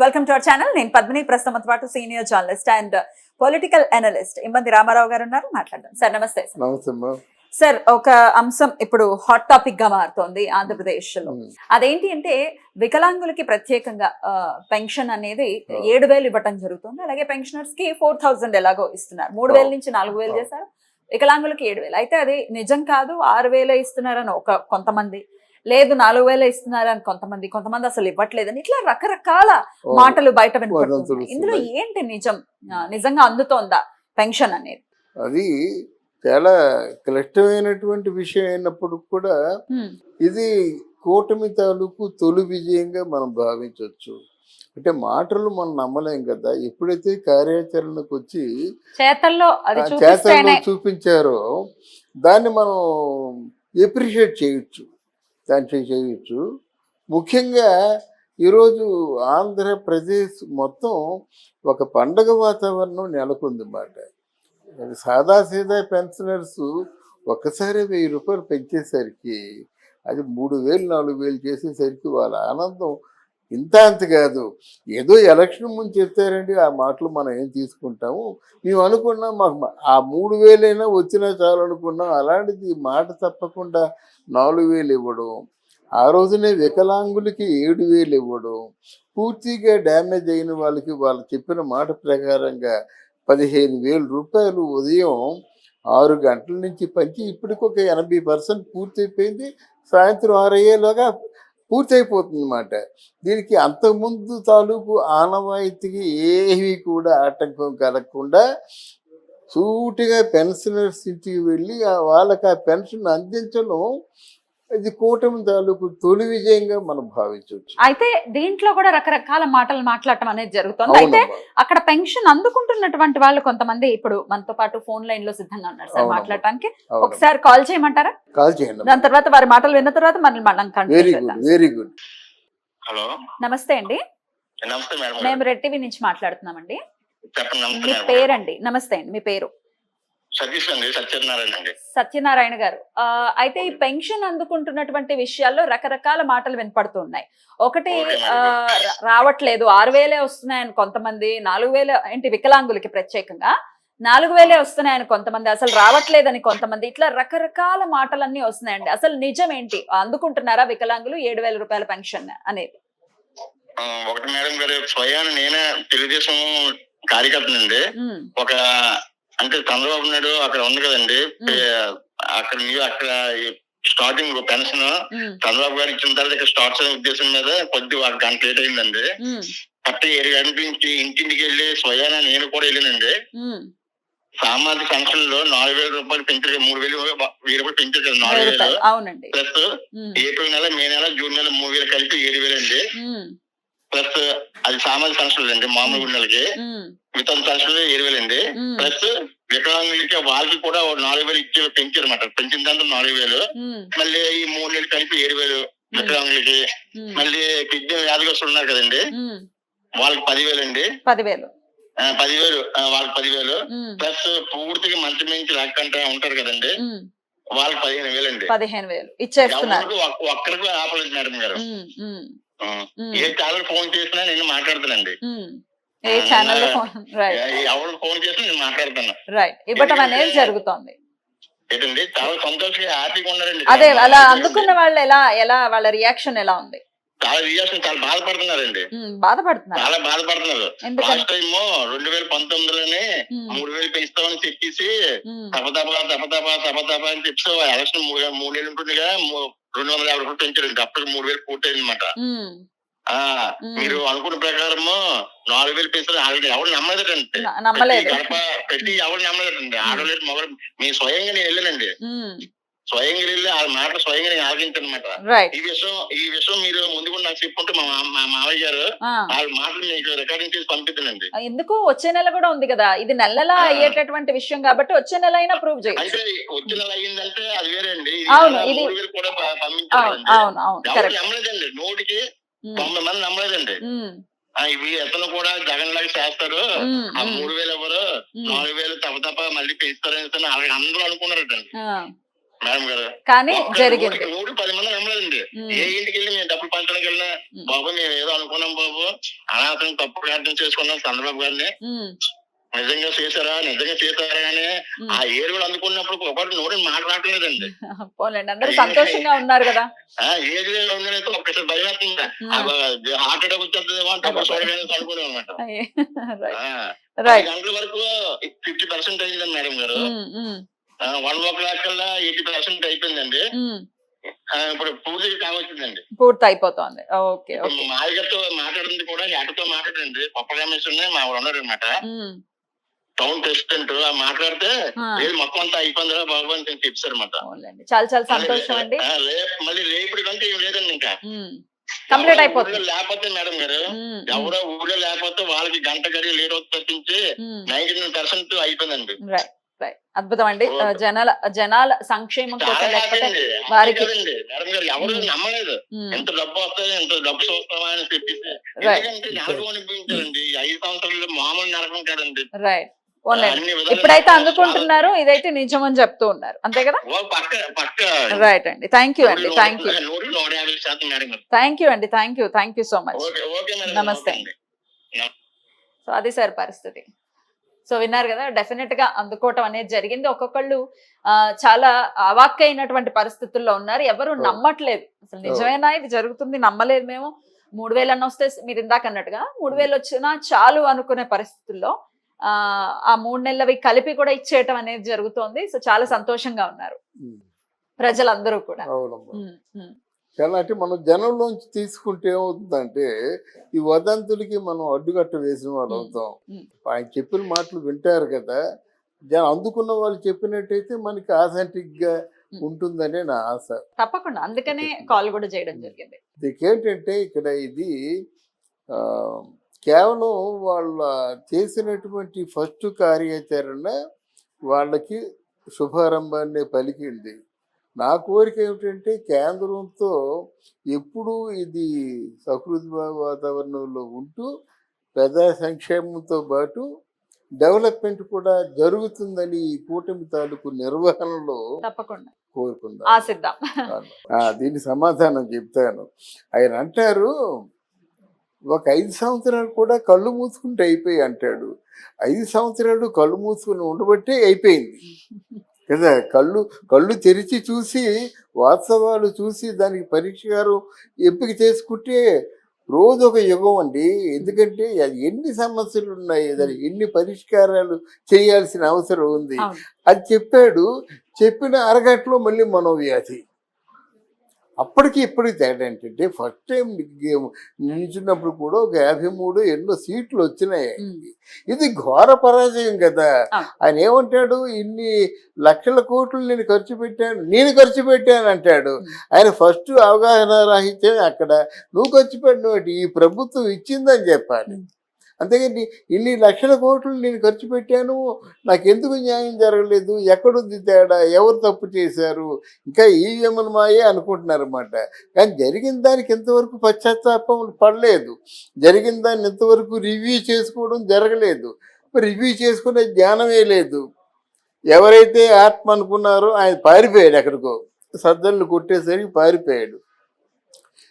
Welcome to our channel. నేను పద్మిని, ప్రస్తుతం పాటు senior journalist and political analyst Immandi Ramarao గారు ఉన్నారు. మాట్లాడదాం సార్. నమస్తే సార్. నమస్తే సార్, ఒక అంశం ఇప్పుడు హాట్ టాపిక్ గా మారుతోంది ఆంధ్రప్రదేశ్ లో. అదేంటి అంటే వికలాంగులకి ప్రత్యేకంగా పెన్షన్ అనేది 7,000 ఇవ్వటం జరుగుతుంది. అలాగే పెన్షనర్స్ కి 4,000 ఎలాగో ఇస్తున్నారు. 3,000 నుంచి 4,000 చేశారు. వికలాంగులకి 7,000. అయితే అది నిజం కాదు, 6,000 ఇస్తున్నారని కొంతమంది, లేదు 4,000 ఇస్తున్నారని కొంతమంది అసలు ఇవ్వట్లేదని, ఇట్లా రకరకాల మాటలు బయట వినపడుతున్నాయి. ఇందులో ఏంటి నిజం? నిజంగా అందుతోందా పెన్షన్ అనేది? అది చాలా క్లిష్టమైనటువంటి విషయం అయినప్పుడు కూడా ఇది కూటమి తాలూకు తొలి విజయంగా మనం భావించవచ్చు. అంటే మాటలు మనం నమ్మలేం కదా, ఎప్పుడైతే కార్యాచరణకు వచ్చి చేతల్లో చూపించారో దాన్ని మనం ఎప్రిషియేట్ చేయొచ్చు. ముఖ్యంగా ఈరోజు ఆంధ్రప్రదేశ్ మొత్తం ఒక పండగ వాతావరణం నెలకొంది మాట. సాదాసీదా పెన్షనర్స్ ఒక్కసారి 1,000 రూపాయలు పెంచేసరికి, అది 3,000 4,000 చేసేసరికి వాళ్ళ ఆనందం ఇంత అంత కాదు. ఏదో ఎలక్షన్ ముందు చెప్తారండి, ఆ మాటలు మనం ఏం తీసుకుంటాము. మేము అనుకున్నాం మాకు ఆ 3,000 వచ్చినా చాలు అనుకున్నాం. అలాంటిది మాట తప్పకుండా 4,000 ఇవ్వడం, ఆ రోజునే వికలాంగులకి 7,000 ఇవ్వడం, పూర్తిగా డ్యామేజ్ అయిన వాళ్ళకి వాళ్ళు చెప్పిన మాట ప్రకారంగా 15,000 రూపాయలు ఉదయం 6 గంటల నుంచి పంచి ఇప్పటికి ఒక 80% పూర్తయిపోయింది. సాయంత్రం 6 అయ్యేలాగా పూర్తయిపోతుంది అన్నమాట. దీనికి అంతకుముందు తాలూకు ఆనవాయితీకి ఏమీ కూడా ఆటంకం కలగకుండా సూటిగా పెన్షనర్స్ ఇంటికి వెళ్ళి వాళ్ళకి ఆ పెన్షన్ అందించడం, ఇది కూటమి తాలూకు తొలి విజయంగా మనం భావించవచ్చు. అయితే దీంట్లో కూడా రకరకాల మాటలు మాట్లాడటం అనేది జరుగుతుంది. అయితే అక్కడ పెన్షన్ అందుకుంటున్నటువంటి వాళ్ళు కొంతమంది ఇప్పుడు మనతో పాటు ఫోన్ లైన్ లో సిద్ధంగా ఉన్నారు సార్ మాట్లాడటానికి. ఒకసారి కాల్ చేయమంటారా? కాల్ చేయండి. దాని తర్వాత వారి మాటలు విన్న తర్వాత మనం వెరీ గుడ్. హలో, నమస్తే అండి. నమస్తే మేడం. మేము రెడ్ టీవీ నుంచి మాట్లాడుతున్నామండి. చెప్పండి. మీ పేరండి? నమస్తే అండి, మీ పేరు? సతీష్ అండి, సత్యనారాయణ అండి. సత్యనారాయణ గారు, అయితే ఈ పెన్షన్ అందుకుంటున్నటువంటి విషయాల్లో రకరకాల మాటలు వినపడుతున్నాయి. ఒకటి రావట్లేదు, 6,000 వస్తున్నాయని కొంతమంది, 4,000 ఏంటి వికలాంగులకి ప్రత్యేకంగా 4,000 వస్తున్నాయని కొంతమంది, అసలు రావట్లేదని కొంతమంది, ఇట్లా రకరకాల మాటలన్నీ వస్తున్నాయండి. అసలు నిజం ఏంటి? అందుకుంటున్నారా వికలాంగులు 7,000 రూపాయల పెన్షన్ అనేది? ఒకటి మేడం గారు, స్వయాన నేనే తెలుగుదేశం కార్యకర్తనండి. ఒక అంటే చంద్రబాబు నాయుడు అక్కడ ఉంది కదండి, అక్కడ స్టార్టింగ్ పెన్షన్ చంద్రబాబు గారు ఇచ్చిన తర్వాత ఇక్కడ స్టార్ట్ అయిన ఉద్దేశం మీద కొద్ది 1 గంట లేట్ అయిందండి. కరెక్ట్ 7 గంటల నుంచి ఇంటింటికి వెళ్ళి స్వయాన నేను కూడా వెళ్ళానండి. సామాజిక పెన్షన్లో 4,000 రూపాయలు పెంచారు, 3,000 రూపాయలు పెంచారు కదా, 4,000 ప్లస్ ఏప్రిల్ నెల, మే నెల, జూన్ నెల 3,000 కలిపి 7,000 అండి. ప్లస్ అది సామాజిక పెన్షన్లు అండి, మామూలు నెలకి మిగతా పెన్షన్లు 7,000 అండి. ప్లస్ వికలాంగులకి వాళ్ళకి కూడా 4,000 ఇచ్చి పెంచారు అన్నమాట. పెంచిన దాంట్లో 4,000, మళ్ళీ ఈ 3 నెలలు కలిపి 7,000 వికలాంగులకి. మళ్ళీ కిడ్నీ వ్యాధిగ్రస్తులు ఉన్నారు కదండి, వాళ్ళకి 10,000 అండి. 10,000 వాళ్ళకి 10,000 ప్లస్ పూర్తిగా మంచి మంచి లేకంటే ఉంటారు కదండి, వాళ్ళకి 15,000 అండి. 15,000 ఇచ్చేస్తున్నారు. ఒక్కరికి ఆపలేదు మేడం గారు. ఏ ఛానల్ ఫోన్ చేసినా నేను మాట్లాడుతానండి. ఎవరు ఫోన్ చేసినా నేను మాట్లాడుతున్నా. ఇవ్వటం అనేది జరుగుతుంది. ఏంటండి, చాలా సంతోషంగా హ్యాపీగా ఉన్నారండి. అదే, అలా అందుకున్న వాళ్ళు ఎలా వాళ్ళ రియాక్షన్ ఎలా ఉంది? చాలా రియాక్షన్, చాలా బాధపడుతున్నారండి. చాలా బాధపడుతున్నారు. లాస్ట్ టైం 2019లోనే 3,000 పెంచుతామని చెప్పేసి తపతపా అని చెప్పి ఎలక్షన్ 3 నెలలు ఉంటుందిగా 250 రూపాయలు పెంచారండి. అప్పటికి 3,000 పూర్తయింది అనమాట. మీరు అనుకున్న ప్రకారము 4,000 పెంచారు. ఎవరు నమ్మలేదండి, గడప పెట్టి ఎవరు నమ్మలేదండి. ఆడలేదు మొగలు. మేము స్వయంగా నేను వెళ్ళానండి, స్వయంగా వెళ్ళి ఆ మాట స్వయంగా నేను ఆలోచించాను అనమాట. ఈ విషయం మీరు ముందు కూడా నాకు చెప్పుకుంటే మా మావయ్య గారు వాళ్ళ మాటలు మీకు రికార్డింగ్ చేసి పంపిద్దానండి. ఎందుకు వచ్చే నెల కూడా ఉంది కదా, ఇది నెలలా అయ్యేటటువంటి విషయం కాబట్టి వచ్చే నెల అయినా ప్రూవ్ చేయండి. అంటే వచ్చే నెల అయ్యిందంటే అది వేరే అండి. 3,000 కూడా పంపించారండి. ఎవరు నమ్మలేదండి, 100కి 90 మంది నమ్మలేదండి. ఇవి ఎతను కూడా జగన్ లాగా చేస్తారు, ఆ 3,000 ఎవరు 4,000 తప్ప మళ్ళీ పెంచుతారని అందరూ అనుకున్నారండి. మేడం గారు. కానీ ఒక్క జరిగింది. నూటికి 10 మంది నమ్మలేదండి. ఏ ఇంటికి వెళ్ళి మేము డబ్బులు పంచడానికి వెళ్ళినా బాబు మేము ఏదో అనుకున్నాం బాబు, అనాథం తప్పు అర్థం చేసుకున్నాం చంద్రబాబు గారిని, నిజంగా చేశారా అని ఆ ఏడుగులు అందుకున్నప్పుడు ఒకటి నోటిని మాట్లాడలేదండి. పోలేండి, అందరూ సంతోషంగా ఉన్నారు కదా. ఏజ్ ఉందనైతే ఒక్కసారి భయం వేస్తుంది, హార్ట్ అటాక్ వచ్చేస్తుందేమో అంటే అప్పుడు చూడడానికి అనుకునే అనమాట. 10 గంటల వరకు 50% అయిందండి మేడం గారు. 1:00 కల్లా 80% అయిపోయిందండి. ఇప్పుడు పూజకి కావచ్చిందండి, పూర్తి అయిపోతుంది. ఓకే, మాయగారితో మాట్లాడింది కూడా అటుతో మాట్లాడండి, పప్ప రమేశ్వర్ మా ఉన్నారు అనమాట, టౌన్ ప్రెసిడెంట్. మాట్లాడితే లేదు మొత్తం అంతా అయిపోయిందిరా బాబు అని చెప్పారు అనమాట. చాలా చాలా సంతోషం అండి. మళ్ళీ రేపటి కంటే ఏం లేదండి, ఇంకా కంప్లీట్ అయిపోతుంది. లేకపోతే మేడం గారు ఎవరో ఊళ్ళో లేకపోతే వాళ్ళకి గంట గడి లేట్ అవుతుంది తప్పించి 99% అయిపోయిందండి. అద్భుతం అండి. జనాల సంక్షేమం కోసం వారికి మేడం గారు ఎవరు నమ్మలేదు, ఎంత డబ్బు వస్తుంది ఎంత డబ్బు చూస్తామా అని చెప్పేసి. ఎందుకంటే నరకం అనిపించారండి 5 సంవత్సరాలు, మామూలు నరకం కాదండి. ఇప్పుడైతే అందుకుంటున్నారు, ఇదైతే నిజం అని చెప్తూ ఉన్నారు, అంతే కదా. రైట్ అండి, థ్యాంక్ యూ అండి, థ్యాంక్ యూ అండి, థ్యాంక్ యూ సో మచ్. నమస్తే అండి. సో అది సార్ పరిస్థితి. సో విన్నారు కదా, డెఫినెట్ గా అందుకోవటం అనేది జరిగింది. ఒక్కొక్కళ్ళు చాలా అవాక్కైనటువంటి పరిస్థితుల్లో ఉన్నారు, ఎవరు నమ్మట్లేదు. అసలు నిజమేనా ఇది జరుగుతుంది, నమ్మలేదు మేము. 3,000 అన్న వస్తే మీరు ఇందాక అన్నట్టుగా 3,000 వచ్చినా చాలు అనుకునే పరిస్థితుల్లో ఆ 3 నెలలవి కలిపి కూడా ఇచ్చేయటం అనేది జరుగుతోంది. సో చాలా సంతోషంగా ఉన్నారు ప్రజలందరూ కూడా. చాలా అంటే మనం జనంలోంచి తీసుకుంటే ఏమవుతుందంటే ఈ వదంతులకి మనం అడ్డుకట్ట వేసిన వాళ్ళు అవుతాం. ఆయన చెప్పిన మాటలు వింటారు కదా, అందుకున్న వాళ్ళు చెప్పినట్టయితే మనకి ఆథెంటిక్ గా ఉంటుందనే నా ఆశ. తప్పకుండా, అందుకనే కాల్ కూడా చేయడం జరిగింది. ఏంటంటే ఇక్కడ ఇది కేవలం వాళ్ళ చేసినటువంటి ఫస్ట్ కార్యాచరణ వాళ్ళకి శుభారంభాన్ని పలికింది. నా కోరిక ఏమిటంటే కేంద్రంతో ఎప్పుడూ ఇది సహృద వాతావరణంలో ఉంటూ ప్రజా సంక్షేమంతో పాటు డెవలప్మెంట్ కూడా జరుగుతుందని ఈ కూటమి తాలూకు నిర్వహణలో తప్పకుండా కోరుకుందాం, ఆశిద్దాం. దీని సమాధానం చెప్తాను. ఆయన అంటారు ఒక 5 సంవత్సరాలు కూడా కళ్ళు మూసుకుంటే అయిపోయి అంటాడు. 5 సంవత్సరాలు కళ్ళు మూసుకుని ఉండబట్టే అయిపోయింది కదా. కళ్ళు తెరిచి చూసి వాస్తవాలు చూసి దానికి పరిష్కారం ఎంపిక చేసుకుంటే రోజు ఒక యుగం అండి. ఎందుకంటే అది ఎన్ని సమస్యలు ఉన్నాయి, దానికి ఎన్ని పరిష్కారాలు చేయాల్సిన అవసరం ఉంది. అది చెప్పాడు, చెప్పిన అరగంటలో మళ్ళీ మనోవ్యాధి. అప్పటికి ఇప్పటికి తేడా ఏంటంటే ఫస్ట్ టైం నిలిచినప్పుడు కూడా ఒక 53 ఎన్నో సీట్లు వచ్చినాయి. ఇది ఘోర పరాజయం కదా. ఆయన ఏమంటాడు, ఇన్ని లక్షల కోట్లు నేను ఖర్చు పెట్టాను అంటాడు. ఆయన ఫస్ట్ అవగాహన రాహిత్యం అక్కడ. నువ్వు ఖర్చు పెట్టినట్టు ఈ ప్రభుత్వం ఇచ్చిందని చెప్పాలి. అంతేగాని ఇన్ని లక్షల కోట్లు నేను ఖర్చు పెట్టాను, నాకెందుకు న్యాయం జరగలేదు, ఎక్కడుంది తేడా, ఎవరు తప్పు చేశారు, ఇంకా ఈవీఎంలు మాయే అనుకుంటున్నారు అన్నమాట. కానీ జరిగిన దానికి ఎంతవరకు పశ్చాత్తాపం పడలేదు, జరిగిన దాన్ని ఎంతవరకు రివ్యూ చేసుకోవడం జరగలేదు, రివ్యూ చేసుకునే జ్ఞానమే లేదు. ఎవరైతే ఆత్మ అనుకున్నారో ఆయన పారిపోయాడు, ఎక్కడికో సద్దళ్ళు కొట్టేసరికి పారిపోయాడు.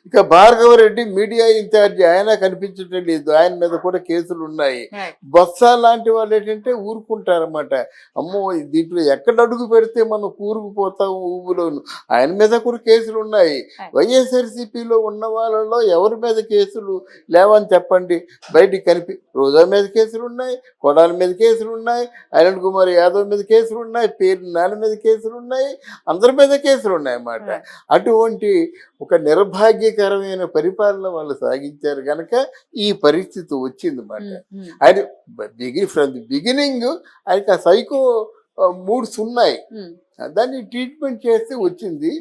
ఇక భార్గవరెడ్డి మీడియా ఇన్ఛార్జి, ఆయన కనిపించటం లేదు, ఆయన మీద కూడా కేసులు ఉన్నాయి. బొత్స లాంటి వాళ్ళు ఏంటంటే ఊరుకుంటారన్నమాట. అమ్మో దీంట్లో ఎక్కడ అడుగు పెడితే మనం కూరుకుపోతాము ఊబులోను, ఆయన మీద కూడా కేసులు ఉన్నాయి. వైఎస్ఆర్సీపీలో ఉన్న వాళ్ళలో ఎవరి మీద కేసులు లేవని చెప్పండి, బయటికి రోజా మీద కేసులు ఉన్నాయి, కొడాల మీద కేసులు ఉన్నాయి, అనిల్ కుమార్ యాదవ్ మీద కేసులు ఉన్నాయి, పేరు నాని మీద కేసులు ఉన్నాయి, అందరి మీద కేసులు ఉన్నాయి అన్నమాట. అటువంటి ఒక నిర్భాగ్యకరమైన పరిపాలన వాళ్ళు సాగించారు కనుక ఈ పరిస్థితి వచ్చింది అన్నమాట. ఆయన ఫ్రమ్ ది బిగినింగ్ ఆయనకి ఆ సైకో మూడ్స్ ఉన్నాయి, దాన్ని ట్రీట్మెంట్ చేస్తే వచ్చింది.